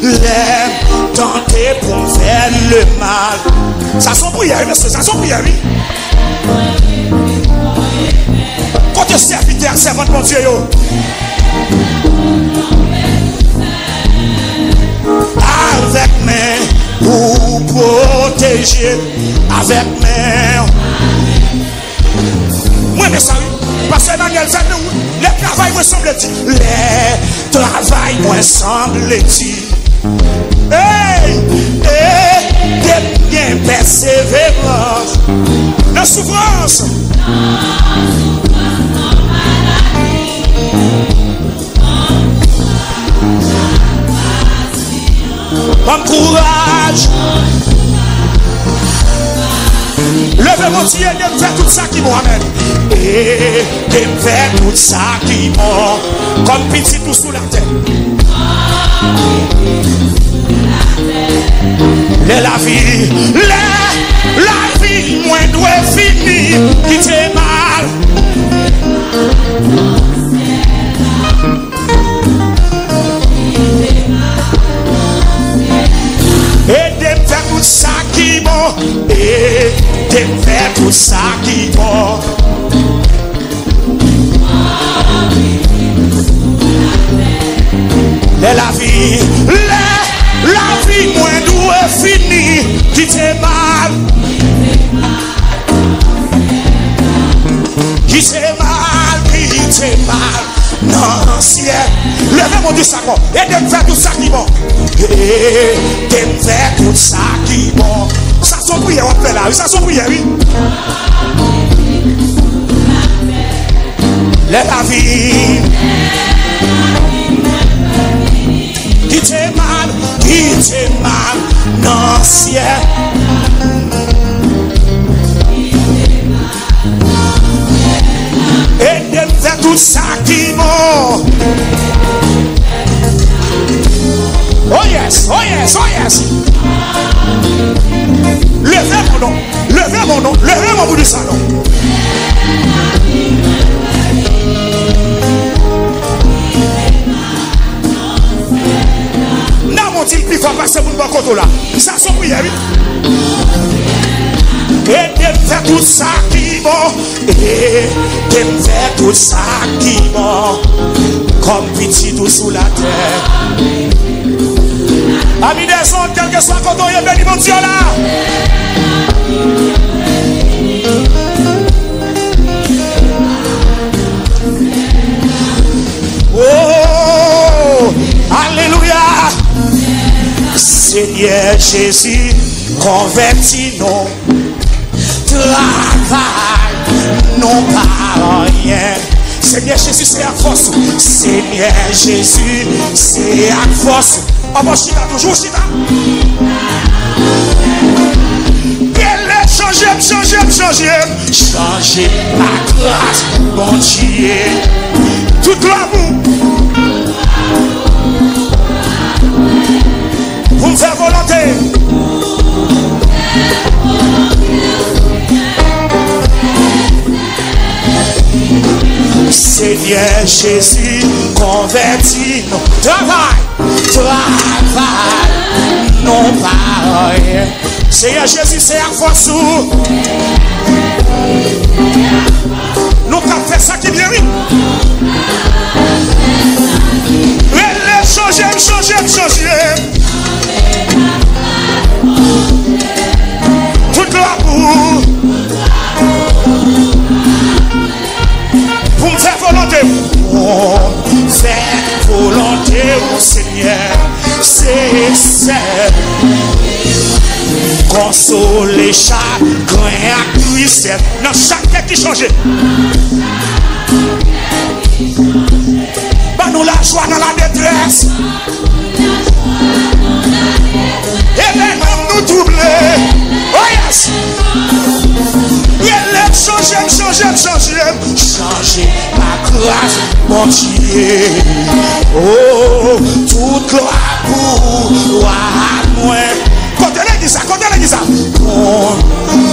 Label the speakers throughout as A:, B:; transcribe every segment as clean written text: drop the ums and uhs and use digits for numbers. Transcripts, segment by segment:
A: l'aime tenter pour me faire le mal. Ça sont prières, monsieur, ça sont prières, oui. Côté serviteur, servante, mon Dieu, yo. Avec main pour protéger, avec main. Moi, mais ça, oui. Parce que Daniel fait nous, les travail me semble-t-il. Les travail me semble-t-il. Hey, hey, bien persévérance. La souffrance. Bon courage. Levez mon Dieu et de me faire tout ça qui m'amène. Et de me faire tout ça qui m'a. Comme petit tout sous la terre. La vie, la vie, moins doit finir. Qui t'est mal. Et de me faire tout ça qui m'a. Et de me faire tout ça qui m'a. La vie, la vie, moins doit finir. Qui t'est mal. Qui t'est mal, qui t'est mal. Non, ciel. Levez mon Dieu ça bon. Et de me faire tout ça qui bon. Et de me faire tout ça qui bon. Ça sont prières, on fait là. Ça sont prières, oui. La vie. Qui t'est mal, non, ciel. Et de me faire tout ça qui bon. Oh yes, oh yes, oh yes. Levez mon nom, levez mon nom, levez mon bout du salon. Non, mon Dieu, il faut passer mon bon côté là. Ça sont prières, oui. Et de faire tout ça qui bon. Et de faire tout ça qui bon. Comme petit tout sous la terre. Amis des hommes, quel que soit quand on est béni, mon Dieu là. Oh, alléluia. Seigneur Jésus, convertis-nous. Travail, non pas rien. Seigneur Jésus, c'est à force. Seigneur Jésus, c'est à force. On va chita, toujours chita. Changer ma grâce, mon Dieu. Tout l'amour. Pour me faire volonté. Seigneur Jésus, convertis-nous. Travail, non pas rien. Seigneur Jésus, c'est à force. Nous avons fait ça qui vient, oui. Changer. Tout l'amour. Pour me faire volonté. Pour faire volonté au Seigneur. C'est consoler chagrin à tristesse. Dans chaque tête qui change. Bah nous la joie dans la détresse. Et maintenant nous doubler. Oh yes. Changer ma grâce, mon Dieu. Oh, toute gloire pour moi. Quand elle dit ça. Pour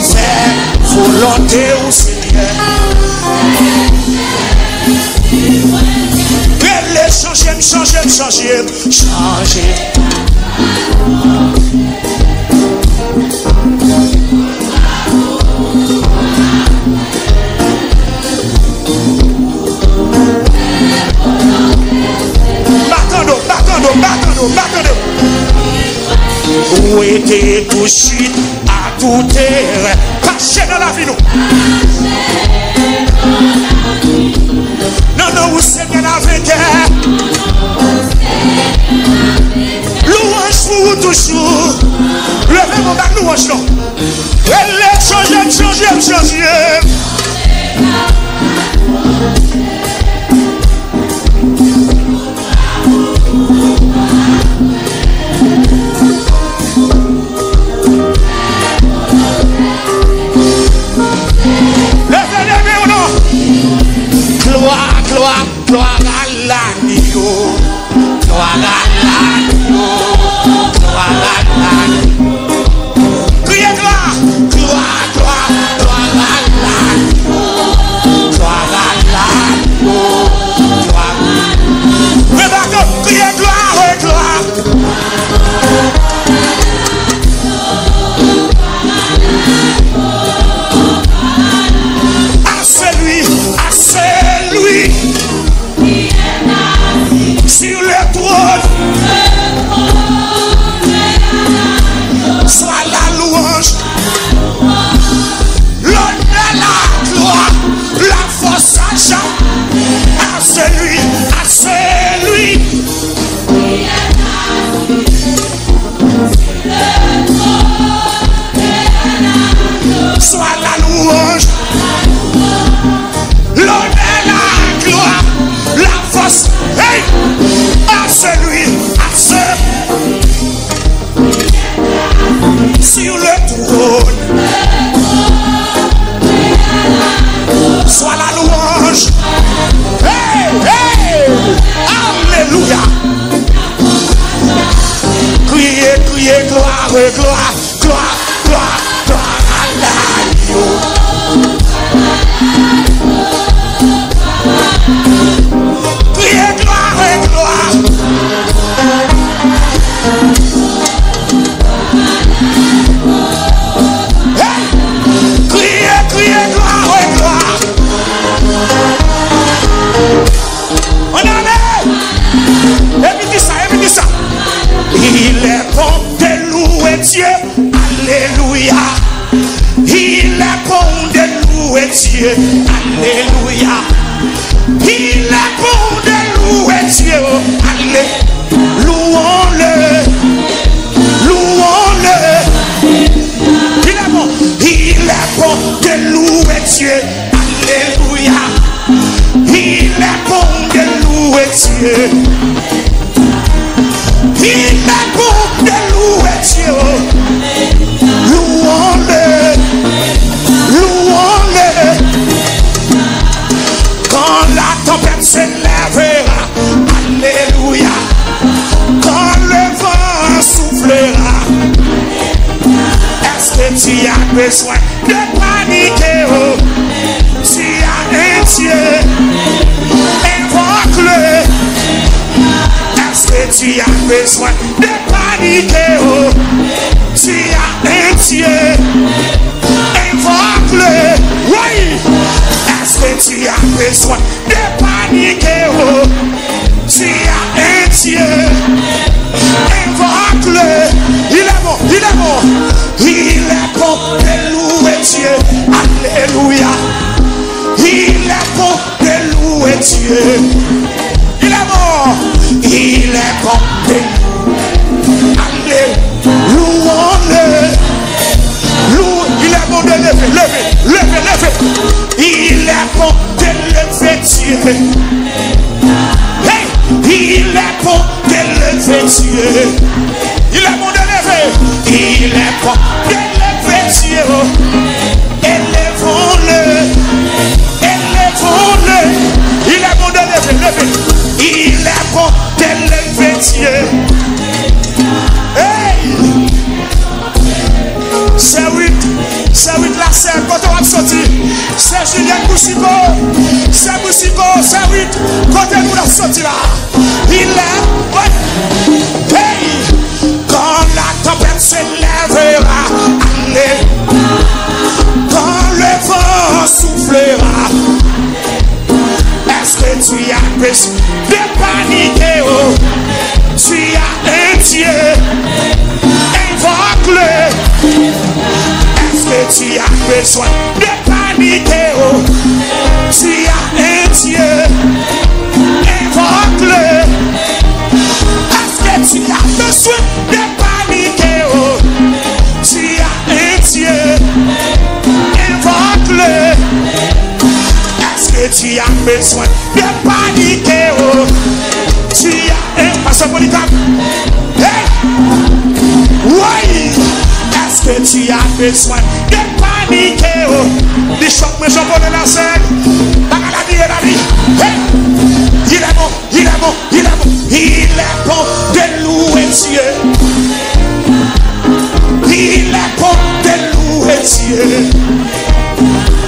A: faire volonté au Seigneur. Changer. Battons-nous. Où était touché à tout terre, caché dans la vie nous. Non, vous Seigneur la vainqueur. Louange pour vous toujours. Levez mon bac louange non. Elle est changée. Gloire à l'agneau. Criez gloire à l'agneau. Gloire à l'agneau. Criez gloire. À celui. Sur le trône, soit la louange, l'honneur, la gloire, la force, l'argent, à celui, soit la louange, l'honneur, la gloire, la force, hey! À celui, sur le trône, soit la louange, hey! Alléluia! Criez, gloire à l'agneau. Criez gloire. Hey! Criez gloire. On en est. Et puis dis ça. Il est bon de louer Dieu. Alléluia. Il est bon de louer Dieu. Alléluia. Il est bon de louer Dieu. Alléluia. Louons-le. Il est bon de louer Dieu. Alléluia. Il est bon de louer Dieu. Il est bon de louer Dieu. Louons-le. Quand la tempête s'élèvera, alléluia. Quand le vent soufflera, est-ce que tu as besoin de paniquer? Oh, tu as un Dieu, invoque-le. Est-ce que tu as besoin de paniquer? Oh, tu as un Dieu, invoque-le. Oui. Est-ce que tu as besoin de paniquer? Oh, tu as un Dieu, invoque-le. Il est bon. Il est bon de louer Dieu. Alléluia. Il est bon de louer Dieu. Il est bon de louer. Louons-le. Il est bon de lever. Il est bon de lever Dieu. Hey! Il est bon de lever Dieu. Il est bon de lever. Il est bon de lever Dieu. Élevons-le. Il est bon de lever. Il est bon de lever Dieu. Hey! C'est oui, la scène, quand on va sortir, c'est Julien Boussico, c'est oui, quand on va sortir là, il est, ouais, hey, tu as besoin de paniquer, oh. Tu as un Dieu, invoque-le. Est-ce que tu as besoin de paniquer, oh? Tu as un Dieu, invoque-le. Est-ce que tu as besoin de paniquer, oh? Tu as un Dieu, invoque-le. Est-ce que tu as besoin de paniquer, oh? Tu as un pasteur Polycarpe. Hey! Oui! Est-ce que tu as besoin de paniquer, oh? Des chocs, mais j'en connais la scène. La vie est la vie. Hey! Il est bon, il est bon, il est bon. Il est bon de louer Dieu. Il est bon de louer Dieu.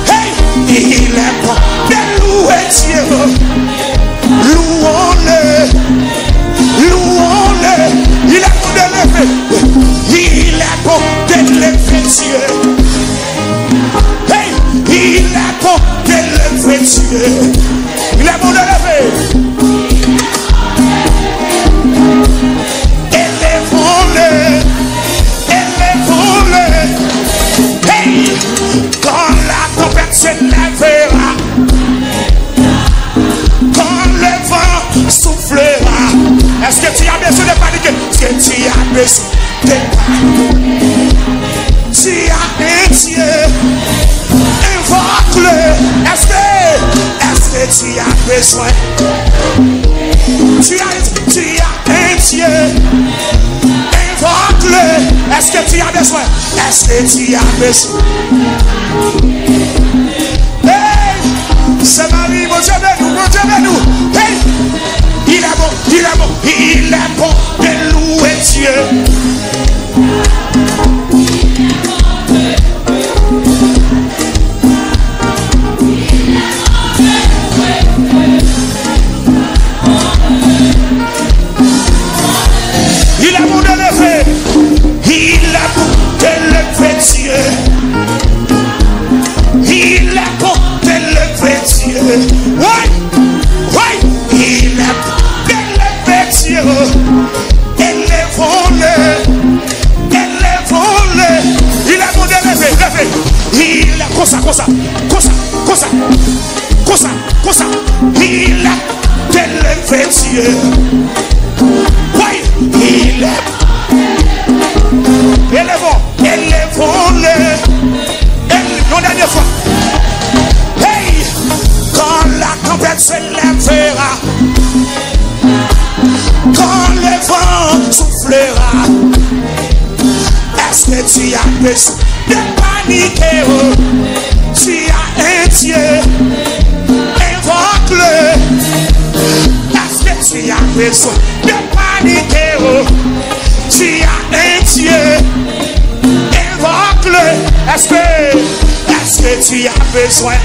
A: Hey! Il est bon de louer Dieu. Louons-le, louons-le. Il est bon de lever. Il est bon de lever Dieu. Hey, il est bon de lever Dieu. Il est bon de lever. Élevons-le, élevons-le. Hey, quand la tempête s'élèvera, soufflera. Est-ce que tu as besoin de paniquer? Est-ce que tu as besoin de paniquer? Tu as un Dieu, invoque-le. Est-ce que tu as besoin? Tu as un Dieu, invoque-le. Est-ce que tu as besoin? Est-ce que tu as besoin? Hey, c'est Marie, mon Dieu de nous, mon Dieu de nous. Hey, il est bon, il est bon, il est bon de louer Dieu. Il est bon de lever, il est bon de lever Dieu. Il est bon de lever Dieu. Oui, oui, il est bon de lever Dieu. Élevons-le, élevons-le. Il est bon de lever, lever. Il est comme ça, comme ça, comme ça, comme ça, comme ça, comme ça. Il est de lever Dieu. Oui, il est. Élevons, élevons-le. Une dernière fois. Hey, quand la tempête s'élèvera, quand le vent soufflera, est-ce que tu as besoin de paniquer, oh? Tu as un Dieu, invoque-le. Est-ce que tu as besoin de paniquer, oh? Tu as un Dieu, invoque-le. Est-ce que tu as besoin?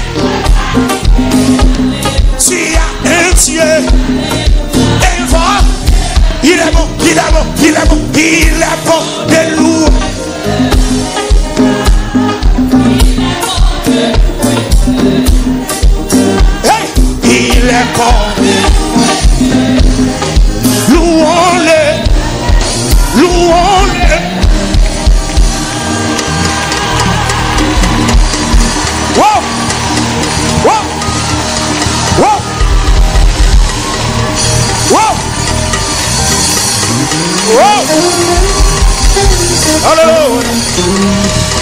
A: Tu as un Dieu, invoque. Il est bon, il est bon, il est bon, il est bon de louer. Hey, il est bon. Louons-le, louons-le. Wow, wow, wow, wow. Whoa. Hallelujah.